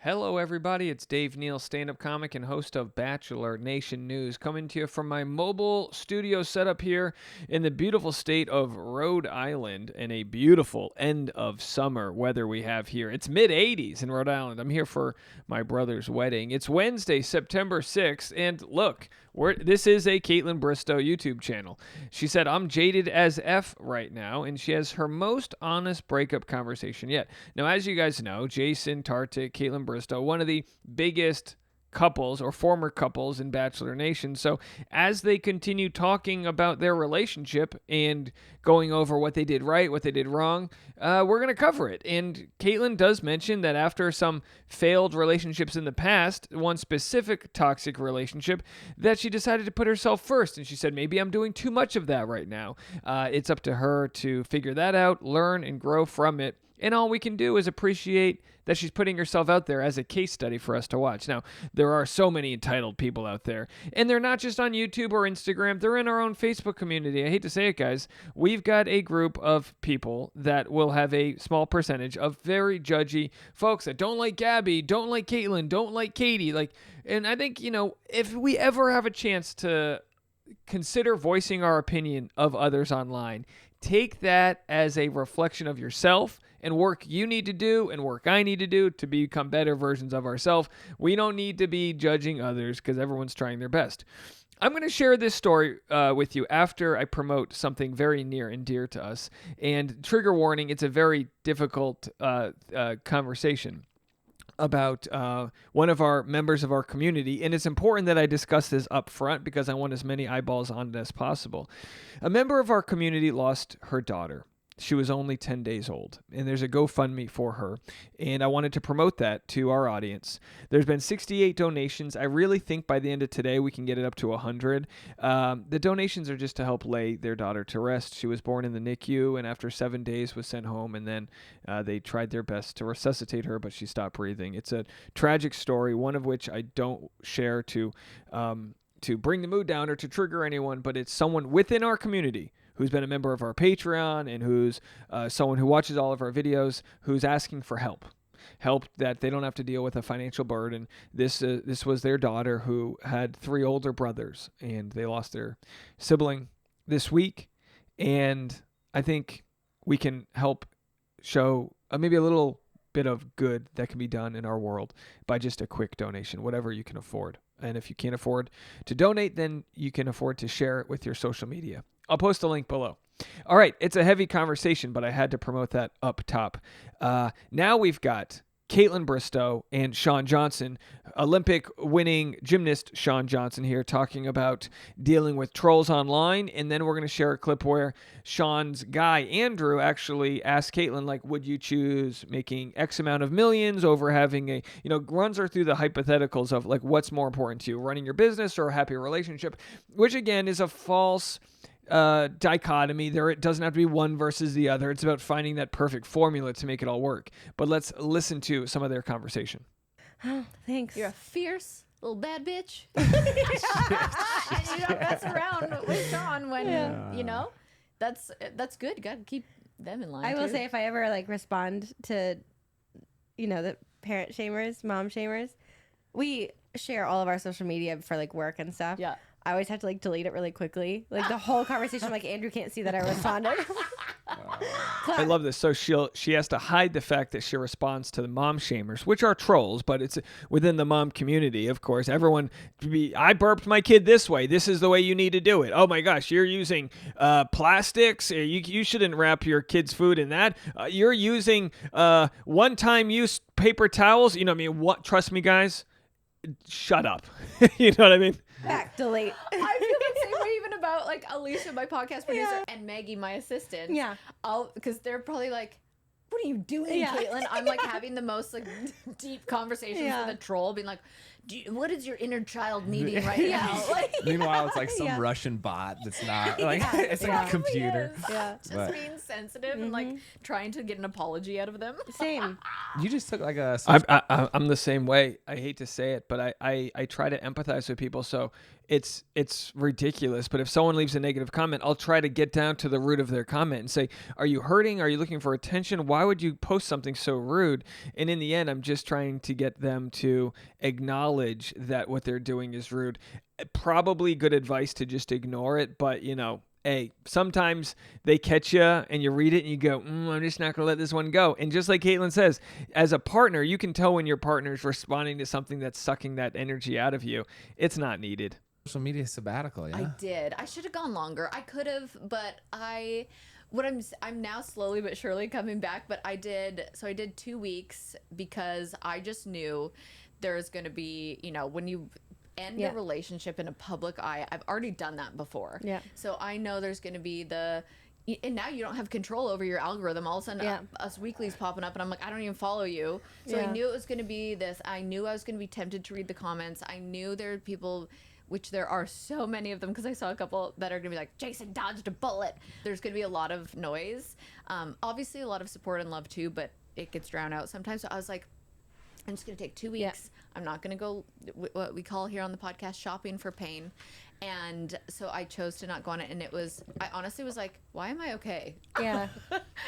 Hello, everybody. It's Dave Neal, stand-up comic and host of Bachelor Nation News, coming to you from my mobile studio setup here in the beautiful state of Rhode Island and a beautiful end of summer weather we have here. It's mid-80s in Rhode Island. I'm here for my brother's wedding. It's Wednesday, September 6th, and look, this is a Kaitlyn Bristowe YouTube channel. She said, I'm jaded as F right now, and she has her most honest breakup conversation yet. Now, as you guys know, Jason, Tartick, Kaitlyn Bristowe, one of the biggest couples or former couples in Bachelor Nation. So as they continue talking about their relationship and going over what they did right, what they did wrong, we're going to cover it. And Kaitlyn does mention that after some failed relationships in the past, one specific toxic relationship, that she decided to put herself first. And she said, maybe I'm doing too much of that right now. It's up to her to figure that out, learn and grow from it. And all we can do is appreciate that she's putting herself out there as a case study for us to watch. Now, there are so many entitled people out there, and they're not just on YouTube or Instagram. They're in our own Facebook community. I hate to say it, guys. We've got a group of people that will have a small percentage of very judgy folks that don't like Gabby, don't like Kaitlyn, don't like Katie. And I think, if we ever have a chance to consider voicing our opinion of others online, take that as a reflection of yourself and work you need to do and work I need to do to become better versions of ourselves. We don't need to be judging others because everyone's trying their best. I'm going to share this story with you after I promote something very near and dear to us. And trigger warning, it's a very difficult conversation about one of our members of our community, and it's important that I discuss this up front because I want as many eyeballs on it as possible. A member of our community lost her daughter. She was only 10 days old, and there's a GoFundMe for her, and I wanted to promote that to our audience. There's been 68 donations. I really think by the end of today we can get it up to 100. The donations are just to help lay their daughter to rest. She was born in the NICU, and after 7 days was sent home, and then they tried their best to resuscitate her, but she stopped breathing. It's a tragic story, one of which I don't share to bring the mood down or to trigger anyone, but it's someone within our community who's been a member of our Patreon and who's someone who watches all of our videos, who's asking for help that they don't have to deal with a financial burden. This was their daughter who had 3 older brothers, and they lost their sibling this week. And I think we can help show maybe a little bit of good that can be done in our world by just a quick donation, whatever you can afford. And if you can't afford to donate, then you can afford to share it with your social media. I'll post a link below. All right, it's a heavy conversation, but I had to promote that up top. Now we've got Kaitlyn Bristowe and Shawn Johnson, Olympic-winning gymnast Shawn Johnson here, talking about dealing with trolls online. And then we're going to share a clip where Shawn's guy, Andrew, actually asked Kaitlyn, would you choose making X amount of millions over having runs her through the hypotheticals of, what's more important to you, running your business or a happy relationship, which, again, is a false dichotomy. It doesn't have to be one versus the other. It's about finding that perfect formula to make it all work. But let's listen to some of their conversation. Oh, thanks. You're a fierce little bad bitch. And you don't mess around with Shawn when that's good. You gotta keep them in line. I will say, if I ever respond to the parent shamers, mom shamers, we share all of our social media for work and stuff. Yeah. I always have to delete it really quickly. The whole conversation, Andrew can't see that I responded. I love this. So she has to hide the fact that she responds to the mom shamers, which are trolls, but it's within the mom community, of course. Everyone, I burped my kid this way. This is the way you need to do it. Oh my gosh, you're using plastics. You shouldn't wrap your kid's food in that. You're using one-time use paper towels. What? Trust me, guys. Shut up. You know what I mean? Back, delete. I feel the same way even about Alicia, my podcast producer, and Maggie, my assistant. Yeah. Because they're probably what are you doing, Kaitlyn? I'm having the most deep conversations with a troll, being what is your inner child needing right now? Meanwhile, it's some Russian bot that's not it's a computer. Just being sensitive and trying to get an apology out of them. Same. You just took I'm the same way. I hate to say it, but I try to empathize with people. So it's ridiculous. But if someone leaves a negative comment, I'll try to get down to the root of their comment and say, are you hurting? Are you looking for attention? Why would you post something so rude? And in the end, I'm just trying to get them to acknowledge that what they're doing is rude. Probably good advice to just ignore it, but hey, sometimes they catch you and you read it and you go, I'm just not going to let this one go. And just like Kaitlyn says, as a partner, you can tell when your partner is responding to something that's sucking that energy out of you. It's not needed. Social media sabbatical, yeah. I did. I should have gone longer. I could have, but I'm now slowly but surely coming back, but I did 2 weeks because I just knew there's going to be, when you end a relationship in a public eye. I've already done that before. Yeah. So I know there's going to be and now you don't have control over your algorithm. All of a sudden, Us Weekly's popping up, and I'm like, I don't even follow you. So I knew it was going to be this. I knew I was going to be tempted to read the comments. I knew there are people, which there are so many of them, because I saw a couple that are going to be like, Jason dodged a bullet. There's going to be a lot of noise. Obviously, a lot of support and love too, but it gets drowned out sometimes. So I was like, I'm just going to take 2 weeks. Yeah. I'm not going to go what we call here on the podcast shopping for pain. And so I chose to not go on it. And I honestly was like, why am I okay? Yeah.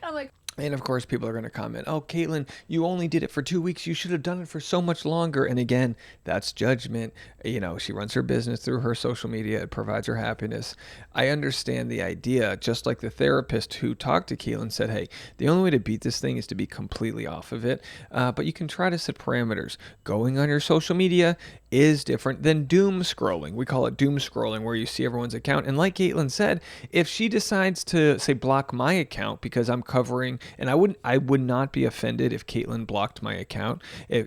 I'm like, and of course, people are going to comment, oh, Kaitlyn, you only did it for 2 weeks. You should have done it for so much longer. And again, that's judgment. She runs her business through her social media. It provides her happiness. I understand the idea, just like the therapist who talked to Kaitlyn said, hey, the only way to beat this thing is to be completely off of it. But you can try to set parameters. Going on your social media is different than doom scrolling. We call it doom scrolling, where you see everyone's account. And like Kaitlyn said, if she decides to, say, block my account because I'm covering, and I would not be offended if Kaitlyn blocked my account,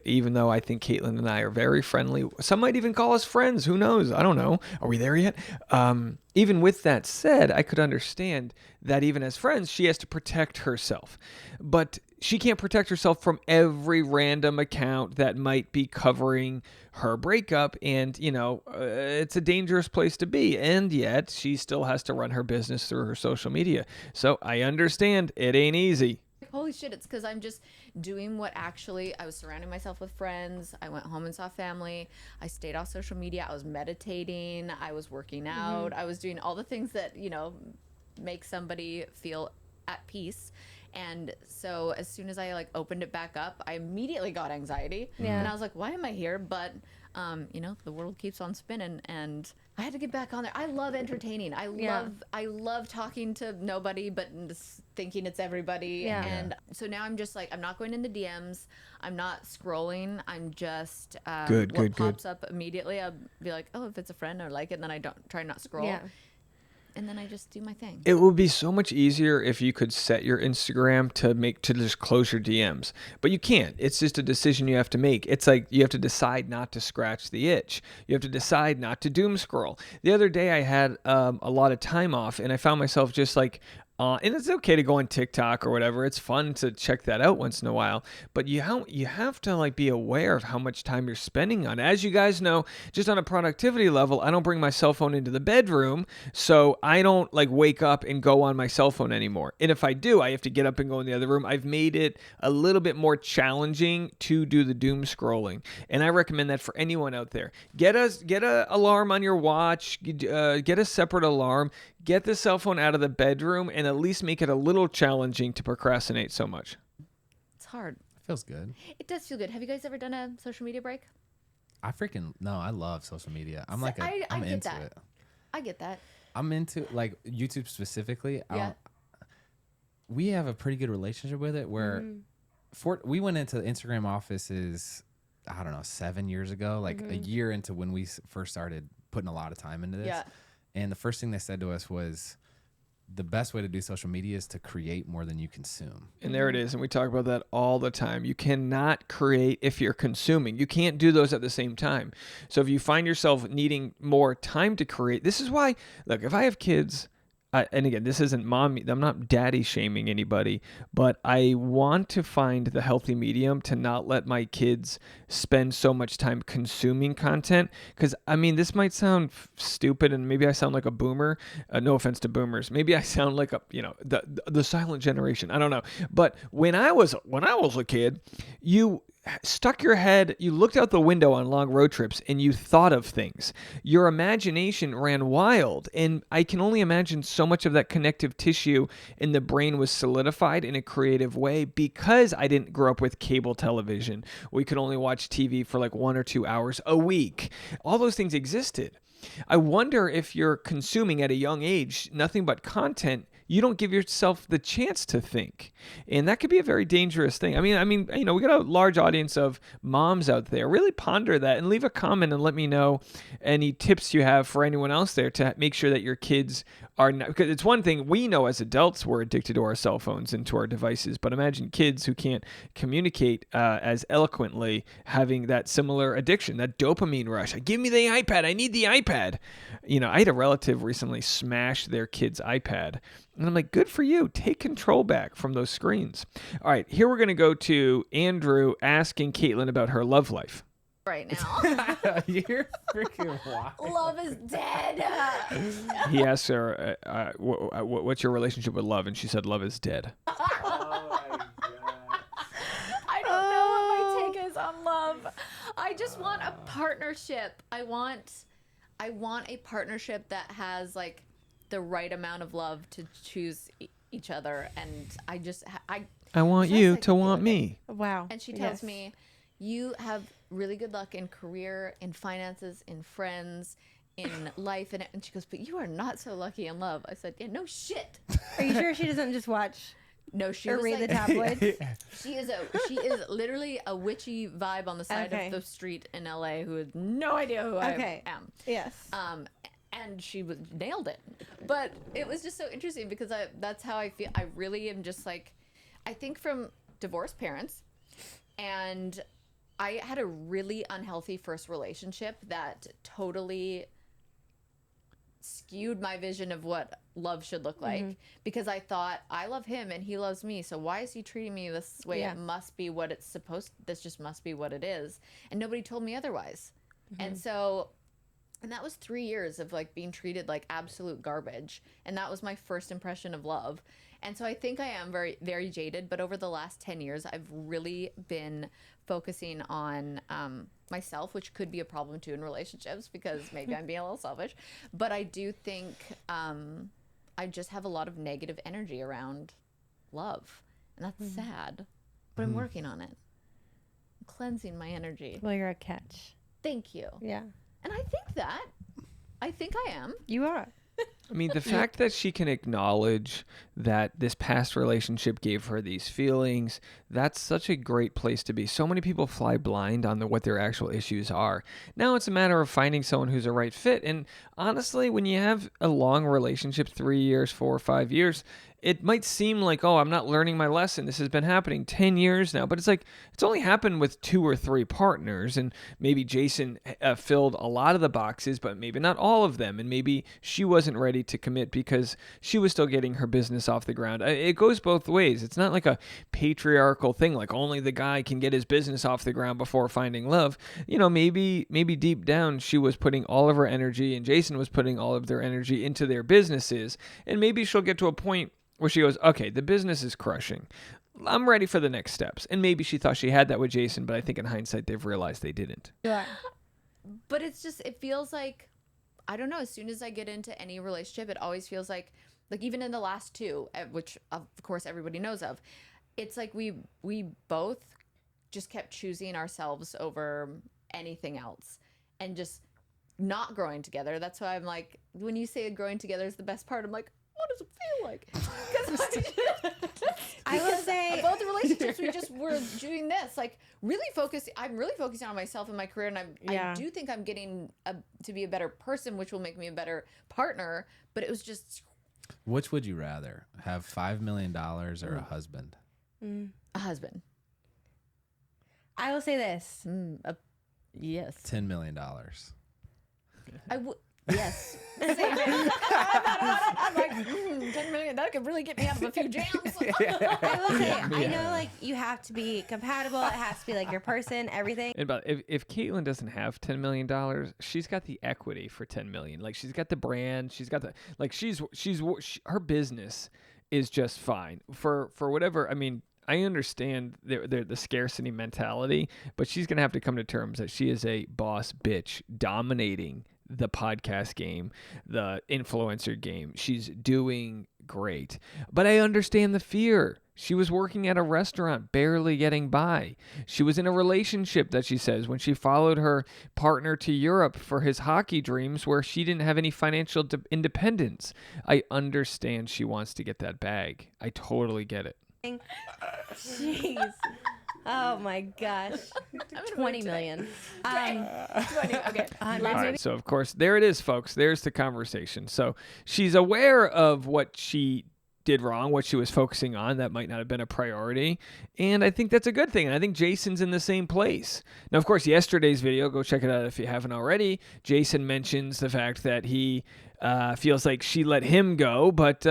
even though I think Kaitlyn and I are very friendly. Some might even call us friends. Who knows? I don't know. Are we there yet? Even with that said, I could understand that even as friends, she has to protect herself. But she can't protect herself from every random account that might be covering her breakup. And, it's a dangerous place to be. And yet she still has to run her business through her social media. So I understand it ain't easy. Holy shit, it's because I'm just doing what I was surrounding myself with friends. I went home and saw family. I stayed off social media. I was meditating. I was working out. I was doing all the things that, make somebody feel at peace. And so as soon as I opened it back up, I immediately got anxiety. Yeah. And I was like, why am I here? But, the world keeps on spinning, and I had to get back on there. I love entertaining. I love talking to nobody, but thinking it's everybody. Yeah. And so now I'm just I'm not going in the DMs. I'm not scrolling. I'm just, what pops up immediately, I'll be like, oh, if it's a friend, I like it. And then I don't try not scroll. Yeah. And then I just do my thing. It would be so much easier if you could set your Instagram to just close your DMs. But you can't. It's just a decision you have to make. It's like you have to decide not to scratch the itch. You have to decide not to doom scroll. The other day I had a lot of time off, and I found myself just and it's okay to go on TikTok or whatever. It's fun to check that out once in a while. But you have to be aware of how much time you're spending on it. As you guys know, just on a productivity level, I don't bring my cell phone into the bedroom, so I don't wake up and go on my cell phone anymore. And if I do, I have to get up and go in the other room. I've made it a little bit more challenging to do the doom scrolling, and I recommend that for anyone out there. Get a alarm on your watch. Get a separate alarm. Get the cell phone out of the bedroom, and at least make it a little challenging to procrastinate so much. It's hard. It feels good. It does feel good. Have you guys ever done a social media break? No, I love social media. I'm I'm into it. I get that. I'm into YouTube specifically. Yeah. We have a pretty good relationship with it where we went into the Instagram offices, I don't know, 7 years ago, a year into when we first started putting a lot of time into this. Yeah. And the first thing they said to us was, the best way to do social media is to create more than you consume. And there it is. And we talk about that all the time. You cannot create if you're consuming. You can't do those at the same time. So if you find yourself needing more time to create, this is why, look, if I have kids, and again, this isn't I'm not daddy shaming anybody, but I want to find the healthy medium to not let my kids spend so much time consuming content. Because, this might sound stupid, and maybe I sound like a boomer. No offense to boomers. Maybe I sound like the silent generation. I don't know. But when I was a kid, you stuck your head, you looked out the window on long road trips and you thought of things. Your imagination ran wild. And I can only imagine so much of that connective tissue in the brain was solidified in a creative way because I didn't grow up with cable television. We could only watch TV for like 1 or 2 hours a week. All those things existed. I wonder if you're consuming at a young age nothing but content, you don't give yourself the chance to think. And that could be a very dangerous thing. I mean, we got a large audience of moms out there. Really ponder that and leave a comment and let me know any tips you have for anyone else there to make sure that your kids are not, because it's one thing we know as adults we're addicted to our cell phones and to our devices, but imagine kids who can't communicate as eloquently having that similar addiction, that dopamine rush. Give me the iPad. I need the iPad. I had a relative recently smash their kid's iPad. And I'm like, good for you. Take control back from those screens. All right, here we're going to go to Andrew asking Kaitlyn about her love life. Right now. You're freaking wild. Love is dead. He asked her, what's your relationship with love? And she said, love is dead. Oh my God. I don't know what my take is on love. I just want a partnership. I want a partnership that has like the right amount of love to choose each other, and I want you to want me. Wow. And she tells me, you have really good luck in career, in finances, in friends, in life, and she goes, but you are not so lucky in love. I said, yeah, no shit. Are you sure she doesn't just watch No, she or was read like, the tabloids? she is literally a witchy vibe on the side of the street in LA who has no idea who I am. Yes. And she nailed it. But it was just so interesting because that's how I feel. I really am just like, I think from divorced parents, and I had a really unhealthy first relationship that totally skewed my vision of what love should look like, because I thought, I love him and he loves me, so why is he treating me this way? It must be what it's supposed, this just must be what it is. And nobody told me otherwise. And that was 3 years of like being treated like absolute garbage. And that was my first impression of love. And so I think I am very, very jaded, but over the last 10 years, I've really been focusing on myself, which could be a problem too in relationships because maybe I'm being a little selfish. But I do think I just have a lot of negative energy around love. And that's sad. But I'm working on it. I'm cleansing my energy. Well, you're a catch. Thank you. Yeah. And I think I am. You are. I mean, the fact that she can acknowledge that this past relationship gave her these feelings, that's such a great place to be. So many people fly blind on what their actual issues are. Now it's a matter of finding someone who's a right fit. And honestly, when you have a long relationship, 3 years, 4 or 5 years, it might seem like, oh, I'm not learning my lesson. This has been happening 10 years now. But it's like, it's only happened with 2 or 3 partners. And maybe Jason filled a lot of the boxes, but maybe not all of them. And maybe she wasn't ready to commit because she was still getting her business off the ground. It goes both ways. It's not like a patriarchal thing, like only the guy can get his business off the ground before finding love. Maybe deep down she was putting all of her energy and Jason was putting all of their energy into their businesses. And maybe she'll get to a point where she goes, okay, the business is crushing. I'm ready for the next steps. And maybe she thought she had that with Jason, but I think in hindsight, they've realized they didn't. Yeah. But it feels like, I don't know, as soon as I get into any relationship, it always feels like even in the last 2, which of course everybody knows of, it's like we both just kept choosing ourselves over anything else and just not growing together. That's why I'm like, when you say growing together is the best part, I'm like, what does it feel like? I will say both the relationships we just were doing this, like really focusing. I'm really focusing on myself and my career, and I do think I'm getting to be a better person, which will make me a better partner. But it was just, which would you rather have, $5 million or a husband? a husband. I will say this. Yes. $10 million. I would. Yes. Same thing. I'm like, 10 million, that could really get me out of a few jams. I will say, I know, like, you have to be compatible. It has to be, like, your person, everything. And but if Kaitlyn doesn't have $10 million, she's got the equity for $10 million. Like, she's got the brand. She's got the, like, her business is just fine for whatever. I mean, I understand the scarcity mentality, but she's going to have to come to terms that she is a boss bitch dominating the podcast game, the influencer game. She's doing great. But I understand the fear. She was working at a restaurant, barely getting by. She was in a relationship, that she says, when she followed her partner to Europe for his hockey dreams, where she didn't have any financial independence. I understand she wants to get that bag. I totally get it. Jeez. Oh my gosh. 20 million. 20, okay. All right, so of course, there it is, folks. There's the conversation. So she's aware of what she did wrong, what she was focusing on. That might not have been a priority. And I think that's a good thing. And I think Jason's in the same place. Now, of course, yesterday's video, go check it out if you haven't already. Jason mentions the fact that he feels like she let him go, but,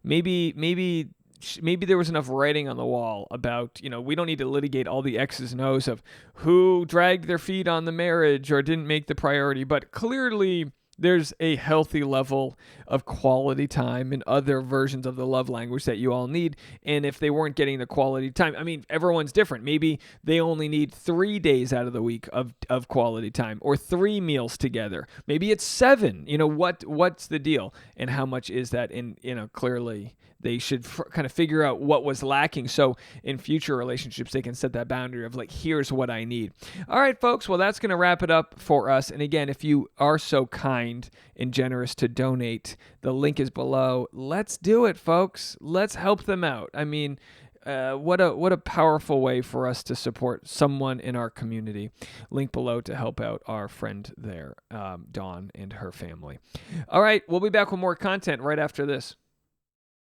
maybe there was enough writing on the wall about, we don't need to litigate all the X's and O's of who dragged their feet on the marriage or didn't make the priority. But clearly there's a healthy level of quality time in other versions of the love language that you all need. And if they weren't getting the quality time, I mean, everyone's different. Maybe they only need 3 days out of the week of quality time, or 3 meals together. Maybe it's 7. What's the deal? And how much is that? And, clearly they should kind of figure out what was lacking, so in future relationships they can set that boundary of like, here's what I need. All right, folks, well, that's going to wrap it up for us. And again, if you are so kind and generous to donate, the link is below. Let's do it, folks. Let's help them out. I mean, what a powerful way for us to support someone in our community. Link below to help out our friend there, Dawn, and her family. All right, we'll be back with more content right after this.